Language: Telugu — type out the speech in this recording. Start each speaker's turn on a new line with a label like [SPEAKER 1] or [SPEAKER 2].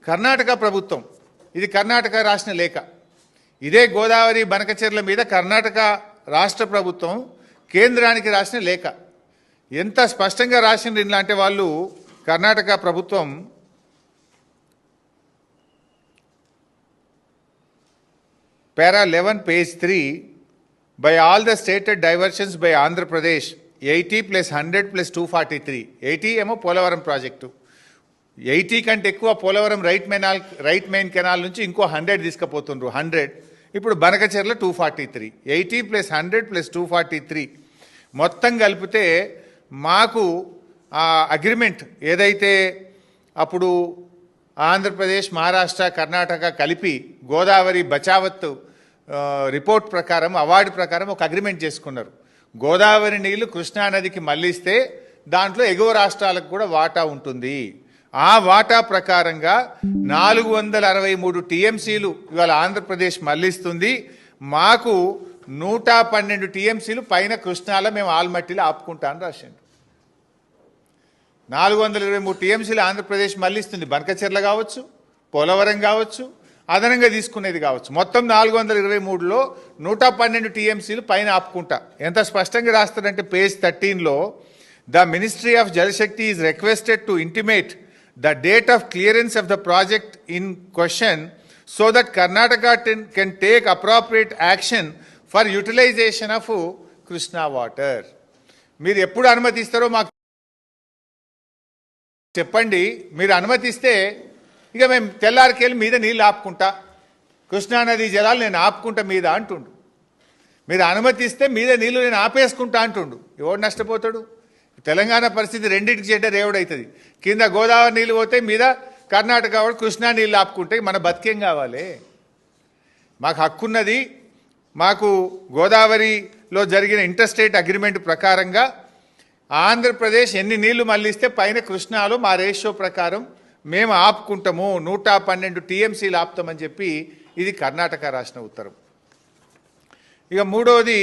[SPEAKER 1] కర్ణాటక ప్రభుత్వం, ఇది కర్ణాటక రాసిన లేఖ. ఇదే గోదావరి బనకచెర్ల మీద కర్ణాటక రాష్ట్ర ప్రభుత్వం కేంద్రానికి రాసిన లేఖ. ఎంత స్పష్టంగా రాసిండ్రు ఇలా అంటే వాళ్ళు కర్ణాటక ప్రభుత్వం para 11 page 3 by all the stated diversions by Andhra Pradesh 80 plus 100 plus 243 80 ఏమో పోలవరం ప్రాజెక్టు 80 కంటే ఎక్కువ పోలవరం రైట్ మెయిన్ కెనాల్ నుంచి ఇంకో 100 తీసుకుపోతుండ్రు 100 ఇప్పుడు బనకచెర్ల 243 80 ప్లస్ 100 ప్లస్ 243 మొత్తం కలిపితే మాకు ఆ అగ్రిమెంట్ ఏదైతే అప్పుడు ఆంధ్రప్రదేశ్ మహారాష్ట్ర కర్ణాటక కలిపి గోదావరి బచావత్ రిపోర్ట్ ప్రకారం అవార్డు ప్రకారం ఒక అగ్రిమెంట్ చేసుకున్నారు. గోదావరి నీళ్లు కృష్ణానదికి మళ్లిస్తే దాంట్లో ఎగువ రాష్ట్రాలకు కూడా వాటా ఉంటుంది. ఆ వాటా ప్రకారంగా 463 టీఎంసీలు ఇవాళ ఆంధ్రప్రదేశ్ మళ్లిస్తుంది. మాకు 112 టీఎంసీలు పైన కృష్ణాలో మేము ఆల్మట్టిలో ఆపుకుంటామని రాసిండు. 423 టీఎంసీలు ఆంధ్రప్రదేశ్ మళ్లిస్తుంది. బనకచెర్ల కావచ్చు, పోలవరం కావచ్చు, అదనంగా తీసుకునేది కావచ్చు. మొత్తం 423లో 112 టీఎంసీలు పైన ఆపుకుంటా. ఎంత స్పష్టంగా రాస్తారంటే పేజ్ 13లో the ministry of Jal Shakti is requested to intimate the date of clearance of the project in question so that Karnataka can take appropriate action for utilization of Krishna water. మీరు ఎప్పుడు అనుమతిస్తారో మాకు చెప్పండి. మీరు అనుమతిస్తే ఇక మేము తెల్లారికెళ్ళి మీద నీళ్ళు ఆపుకుంటా, కృష్ణానది జలాలు నేను ఆపుకుంటా మీద అంటుండు. మీరు అనుమతిస్తే మీద నీళ్ళు నేను ఆపేసుకుంటా అంటుండు. ఎవడు నష్టపోతాడు? తెలంగాణ పరిస్థితి రెండింటికి చెడ్డ రేవుడవుతుంది. కింద గోదావరి నీళ్ళు పోతే మీద కర్ణాటక వాడు కృష్ణా నీళ్ళు ఆపుకుంటే మన బతికేం కావాలి? మాకు హక్కున్నది. మాకు గోదావరిలో జరిగిన ఇంటర్స్టేట్ అగ్రిమెంట్ ప్రకారంగా ఆంధ్రప్రదేశ్ ఎన్ని నీళ్లు మళ్లిస్తే పైన కృష్ణాలో మా రేషియో ప్రకారం మేము ఆపుకుంటాము, 112 టీఎంసీలు ఆపుతామని చెప్పి ఇది కర్ణాటక రాసిన ఉత్తరం. ఇక మూడవది